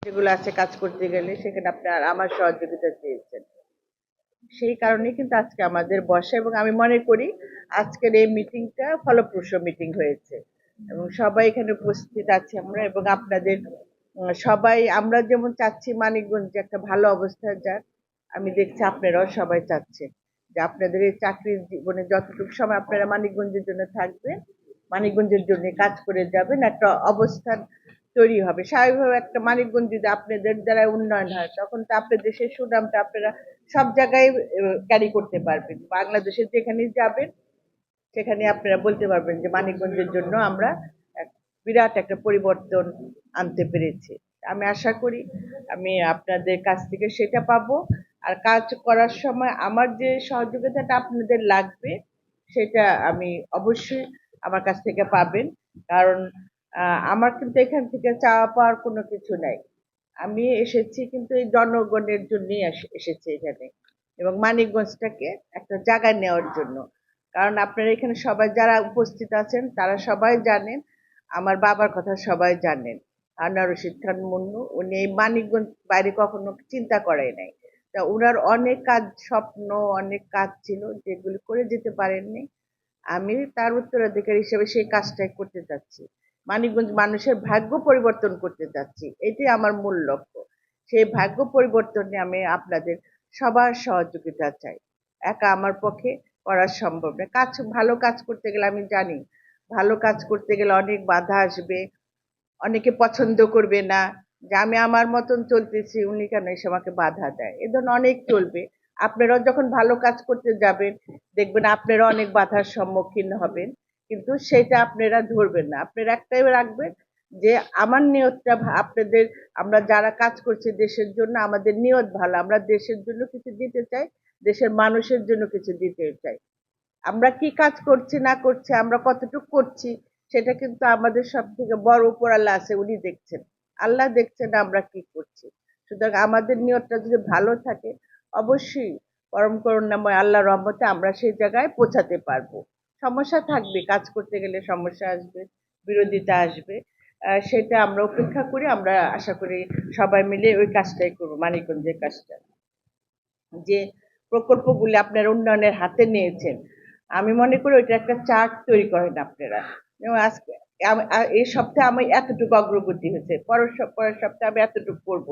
যেগুলো আছে কাজ করতে গেলে সেখানে আপনার আমার সহযোগিতা চেয়েছেন। সেই কারণে কিন্তু আজকে আমাদের বসা, এবং আমি মনে করি আজকের এই মিটিংটা ফলপ্রসূ মিটিং হয়েছে এবং সবাই এখানে উপস্থিত আছি আমরা, এবং আপনাদের সবাই আমরা যেমন চাচ্ছি মানিকগঞ্জে একটা ভালো অবস্থায় যাক, আমি দেখছি আপনারাও সবাই চাচ্ছেন যে আপনাদের এই চাকরির জীবনে যতটুকু সময় আপনারা মানিকগঞ্জের জন্য থাকবেন, মানিকগঞ্জের জন্য কাজ করে যাবেন, একটা অবস্থান তৈরি হবে স্বাভাবিকভাবে। একটা মানিকগঞ্জ যদি আপনাদের দ্বারা উন্নয়ন হয়, তখন তো আপনাদের সেই সুনামটা আপনারা সব জায়গায় ক্যারি করতে পারবেন। বাংলাদেশে যেখানে যাবেন সেখানে আপনারা বলতে পারবেন যে মানিকগঞ্জের জন্য আমরা বিরাট একটা পরিবর্তন আনতে পেরেছি। আমি আশা করি আমি আপনাদের কাছ থেকে সেটা পাবো। আর কাজ করার সময় আমার যে সহযোগিতাটা আপনাদের লাগবে সেটা আমি অবশ্যই আমার কাছ থেকে পাবেন। কারণ আমার কিন্তু এখান থেকে চাওয়া পাওয়ার কোনো কিছু নাই। আমি এসেছি কিন্তু এই জনগণের জন্যই এসেছি এখানে, এবং মানিকগঞ্জটাকে একটা জায়গায় নেওয়ার জন্য। কারণ আপনারা এখানে সবাই যারা উপস্থিত আছেন তারা সবাই জানেন, আমার বাবার কথা সবাই জানেন, আনোয়ার রশিদ খান মুন্নু। উনি এই মানিকগঞ্জ বাইরে কখনো চিন্তা করে নাই। তা ওনার অনেক কাজ, স্বপ্ন, অনেক কাজ ছিল যেগুলি করে যেতে পারেননি। আমি তার উত্তরাধিকারী হিসেবে সেই কাজটাই করতে চাচ্ছি। মানিকগঞ্জ মানুষের ভাগ্য পরিবর্তন করতে চাচ্ছি, এটি আমার মূল লক্ষ্য। সেই ভাগ্য পরিবর্তনে আমি আপনাদের সবার সহযোগিতা চাই। একা আমার পক্ষে করা সম্ভব না। ভালো কাজ করতে গেলে আমি জানি ভালো কাজ করতে গেলে অনেক বাধা আসবে, অনেকে পছন্দ করবে না যে আমি আমার মতন চলতেছি, উনি কেন এসে আমাকে বাধা দেয়, এ ধরনের অনেক চলবে। আপনারাও যখন ভালো কাজ করতে যাবেন দেখবেন আপনারা অনেক বাধার সম্মুখীন হবেন, কিন্তু সেটা আপনারা ধরবেন না। আপনারা একটাই রাখবেন যে আমার নিয়তটা আপনাদের, আমরা যারা কাজ করছি দেশের জন্য আমাদের নিয়ত ভালো, আমরা দেশের জন্য কিছু দিতে চাই, দেশের মানুষের জন্য কিছু দিতে চাই। আমরা কি কাজ করছি না করছি, আমরা কতটুকু করছি, সেটা কিন্তু আমাদের সব থেকে বড় উপর আল্লাহ আছে, উনি দেখছেন। আল্লাহ দেখছেন আমরা কি করছি। সুতরাং আমাদের নিয়তটা যদি ভালো থাকে, অবশ্যই পরম করুণাময় আল্লাহর রহমতে আমরা সেই জায়গায় পৌঁছাতে পারবো। সমস্যা থাকবে, কাজ করতে গেলে সমস্যা আসবে, বিরোধিতা আসবে, সেটা আমরা উপেক্ষা করি। আমরা আশা করি সবাই মিলে ওই কাজটাই করবো, মানিকগঞ্জের কাজটা। যে প্রকল্পগুলি আপনারা উন্নয়নের হাতে নিয়েছেন, আমি মনে করি ওইটা একটা চার্ট তৈরি করেন আপনারা। যেমন আজকে এই সপ্তাহে আমি এতটুকু অগ্রগতি হয়েছে, পরের সপ্তাহে আমি এতটুকু করব।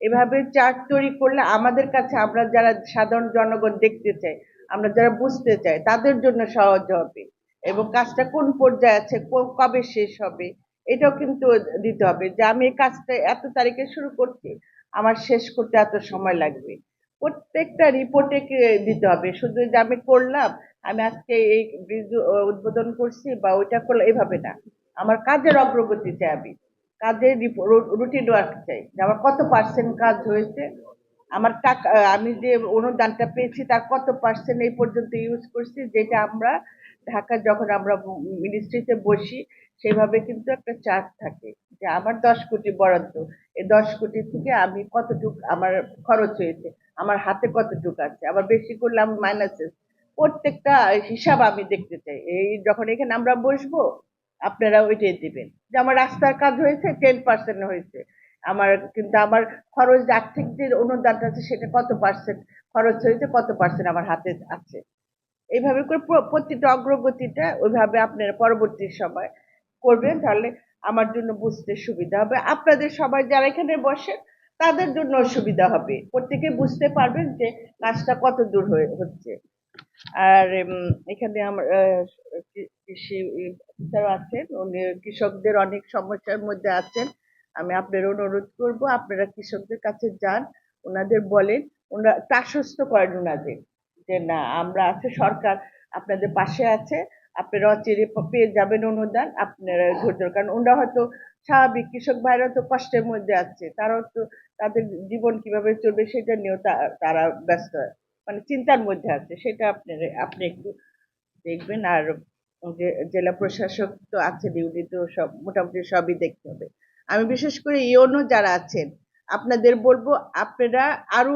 এভাবে চার্ট তৈরি করলে আমাদের কাছে, আমরা যারা সাধারণ জনগণ দেখতে চাই, আমরা যারা বুঝতে চাই, তাদের জন্য সহজ হবে। এবং কাজটা কোন পর্যায়ে আছে, কবে শেষ হবে, এটাও কিন্তু দিতে হবে যে আমি এই কাজটা এত তারিখে শুরু করছি, আমার শেষ করতে এত সময় লাগবে। প্রত্যেকটা রিপোর্টে দিতে হবে। শুধু যে আমি করলাম, আমি আজকে এই ব্রিজ উদ্বোধন করছি বা ওইটা করলাম, এভাবে না। আমার কাজের অগ্রগতি চাই, আমি কাজের রুটিন ওয়ার্ক চাই যে আমার কত পার্সেন্ট কাজ হয়েছে, আমার টাকা, আমি যে অনুদানটা পেয়েছি তার কত পার্সেন্ট এই পর্যন্ত ইউজ করছি, যেটা আমরা ঢাকা যখন আমরা মিনিস্ট্রিতে বসি সেভাবে কিন্তু একটা চার্ট থাকে যে আমার 10 কোটি বরাদ্দ, এই 10 কোটি থেকে আমি কতটুকু আমার খরচ হয়েছে, আমার হাতে কতটুকু আছে, আবার বেশি করলে আমি মাইনাসে। প্রত্যেকটা হিসাব আমি দেখতে চাই। এই যখন এখানে আমরা বসবো আপনারা ওইটাই দিবেন যে আমার রাস্তার কাজ হয়েছে 10% হয়েছে, আমার কিন্তু আমার খরচ, আর্থিক যে অনুদানটা আছে সেটা কত পার্সেন্ট খরচ হয়েছে, কত পার্সেন্ট আমার হাতে আছে। এইভাবে করে প্রতিটা অগ্রগতিটা ওইভাবে আপনারা পরবর্তী সময় করবেন, তাহলে আমার জন্য বুঝতে সুবিধা হবে, আপনাদের সবাই যারা এখানে বসেন তাদের জন্য সুবিধা হবে, প্রত্যেকে বুঝতে পারবেন যে কাজটা কত দূর হচ্ছে। আর এখানে আমার কৃষি অফিসার আছেন, উনি কৃষকদের অনেক সমস্যার মধ্যে আছেন। আমি আপনার অনুরোধ করব আপনারা কৃষকদের কাছে যান, ওনাদের বলেন, ওনারা আশ্বস্ত করেন ওনাদের যে না আমরা আছে, সরকার আপনাদের পাশে আছে, আপনারা অচিরে পেয়ে যাবেন অনুদান, আপনারা ধৈর্য। কারণ ওনারা হয়তো স্বাভাবিক, কৃষক ভাইরা তো কষ্টের মধ্যে আছে, তারাও তো তাদের জীবন কিভাবে চলবে সেটা নিয়েও তারা ব্যস্ত, মানে চিন্তার মধ্যে আছে, সেটা আপনি একটু দেখবেন। আর জেলা প্রশাসক তো আছে, ডিউটি তো সব মোটামুটি সবই দেখতে হবে। আমি বিশেষ করে ইওনো যারা আছেন আপনাদের বলবো আপনারা আরো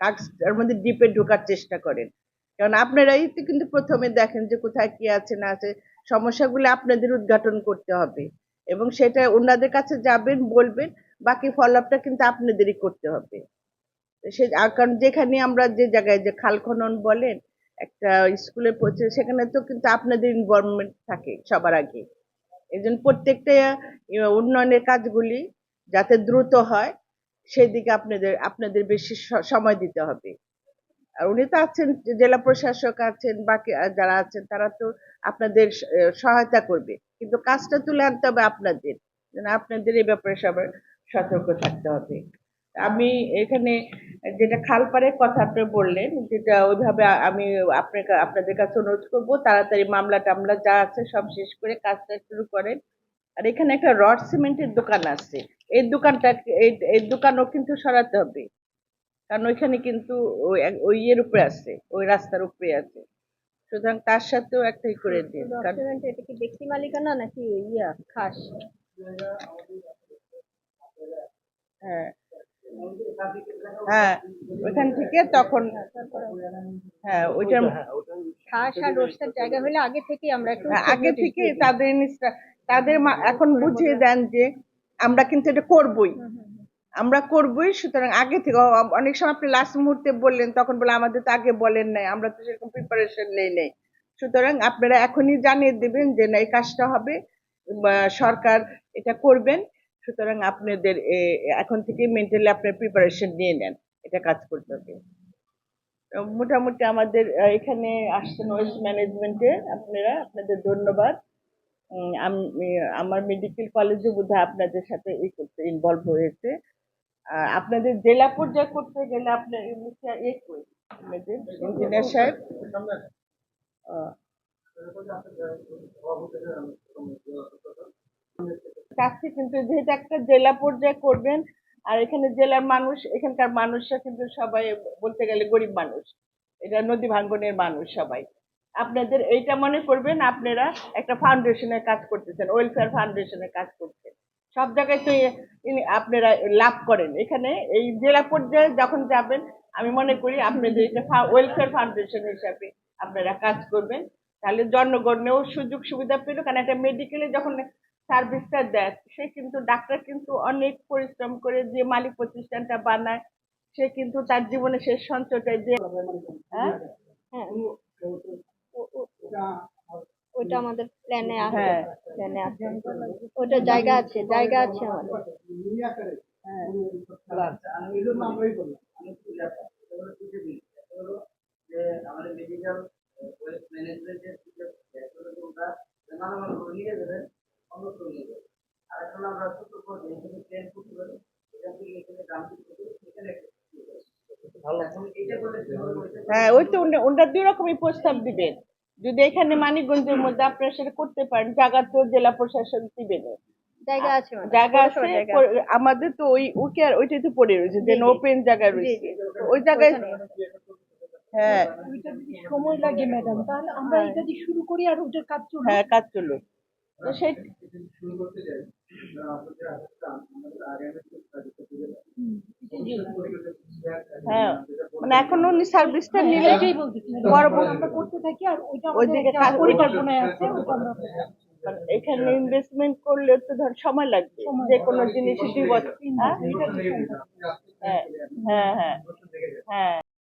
কাজটার মধ্যে ডিপে ঢোকার চেষ্টা করেন, কারণ আপনারাই তো কিন্তু প্রথমে দেখেন যে কোথায় কি আছে না আছে, সমস্যাগুলো আপনাদের উদ্ঘাটন করতে হবে এবং সেটা ওনাদের কাছে যাবেন, বলবেন, বাকি ফলো আপটা কিন্তু আপনাদেরই করতে হবে। কারণ যেখানে আমরা যে জায়গায় যে খাল খনন বলেন, একটা স্কুলের প্রচেষ্টা, সেখানে তো কিন্তু আপনাদের ইনভলভমেন্ট থাকে সবার আগে। এই জন্য প্রত্যেকটা উন্নয়নের কাজগুলি যাতে দ্রুত হয় সেদিকে আপনাদের আপনাদের বেশি সময় দিতে হবে। আর উনি তো আছেন, জেলা প্রশাসক আছেন, বাকি যারা আছেন তারা তো আপনাদের সহায়তা করবে, কিন্তু কাজটা তুলে আনতে হবে আপনাদের। আপনাদের এই ব্যাপারে সবার সতর্ক থাকতে হবে। আমি এখানে যেটা খালপাড়ের কথা আপনি বললেন, যেটা ওইভাবে আমি আপনাদের কাছে অনুরোধ করবো তাড়াতাড়ি মামলা টামলা যা আছে সব শেষ করে কাজটা শুরু করেন। আর এখানে একটা রড সিমেন্টের দোকান আছে, এই দোকানটা এই দোকানও কিন্তু সরাতে হবে, কারণ ওইখানে কিন্তু ওই ইয়ের উপরে আছে, ওই রাস্তার উপরে আছে। সুতরাং তার সাথেও একটাই করে দিন। এটা কি ব্যক্তি মালিকানা নাকি খাস? হ্যাঁ হ্যাঁ, ওইখান থেকে তখন হ্যাঁ ওইটার খাস আর রোস্টার জায়গা হলে আগে থেকে আমরা একটু আগে থেকে তাদের এখন বুঝিয়ে দেন যে আমরা কিন্তু এটা করবই, আমরা করবই। সুতরাং আগে থেকে অনেক সময় আপনি লাস্ট মুহূর্তে বললেন, তখন বলে আমাদের তো আগে বলেন নাই, আমরা তো সেরকম প্রিপারেশন নেই নাই। সুতরাং আপনারা এখনই জানিয়ে দিবেন যে না এই কাজটা হবে, সরকার এটা করবেন। সুতরাং আপনাদের এখন থেকে মেন্টালি আপনার প্রিপারেশন নিয়ে নেন, এটা কাজ করতে হবে। মোটামুটি আমাদের এখানে আসছেন ওয়েস্ট ম্যানেজমেন্টে, আপনারা আপনাদের ধন্যবাদ। আমি আমার মেডিকেল কলেজে বোধহয় আপনাদের সাথে ইনভলভ হয়েছে। আপনাদের জেলা পর্যায়ে করতে গেলে আপনার আপনাদের ইঞ্জিনিয়ার সাহেব কাছে, কিন্তু যেহেতু একটা জেলা পর্যায়ে করবেন, আর এখানে জেলার মানুষ, এখানকার মানুষরা কিন্তু সবাই বলতে গেলে গরিব মানুষ, এটা নদী ভাঙ্গনের মানুষ সবাই। আপনাদের এইটা মনে করবেন আপনারা একটা ফাউন্ডেশনের কাজ করতেছেন, ওয়েলফেয়ার ফাউন্ডেশনের কাজ করছেন। সব জায়গায় তো আপনারা লাভ করেন, এখানে এই জেলা পর্যায়ে যখন যাবেন আমি মনে করি আপনাদের এটা ওয়েলফেয়ার ফাউন্ডেশন হিসাবে আপনারা কাজ করবেন। তাহলে জনগণেও সুযোগ সুবিধা পেল, কারণ একটা মেডিকেলে যখন সার্ভিসটা দেয়, সে কিন্তু ডাক্তার কিন্তু অনেক পরিশ্রম করে যে মালিক প্রতিষ্ঠানটা বানায়, সে কিন্তু তার জীবনে শেষ সঞ্চয়টাই দিয়ে। হ্যাঁ হ্যাঁ, ওইটা আমাদের প্ল্যানে আছে, হ্যাঁ প্ল্যানে আছে, ওইটা জায়গা আছে, জায়গা আছে আমাদের। হ্যাঁ, ওই তো ওনারা দুই রকমই প্রস্তাব দিবেন। যদি এখানে মানিকগঞ্জের মধ্যে আপনারা সেটা করতে পারেন, জায়গা তো জেলা প্রশাসন দিবেন, জায়গা আছে আমাদের, জায়গা আছে। পৌরসভার জায়গা আছে। আমাদের তো ওকে আর ওইটাই তো পড়ে রয়েছে, যে ওপেন জায়গা রয়েছে, ওই জায়গায়। হ্যাঁ ওইটা যদি সময় লাগে ম্যাডাম, তাহলে আমরা এটা দিয়ে শুরু করি আর ওটার কাজ চলবে। হ্যাঁ, কাজ চলুক। তো সেই হ্যাঁ, মানে এখন উনি সার্ভিসটা নিলে এটাই বলতেছি পরবর্তী আমরা করতে থাকি, আর ওইটা ওইদিকে আমাদের একটা কাজ পরিকল্পনায় আছে, ওটা আমরা মানে এখানে ইনভেস্টমেন্ট করলে তো ধর সময় লাগবে, যে কোনো জিনিস 2 বছর। হ্যাঁ হ্যাঁ হ্যাঁ হ্যাঁ হ্যাঁ।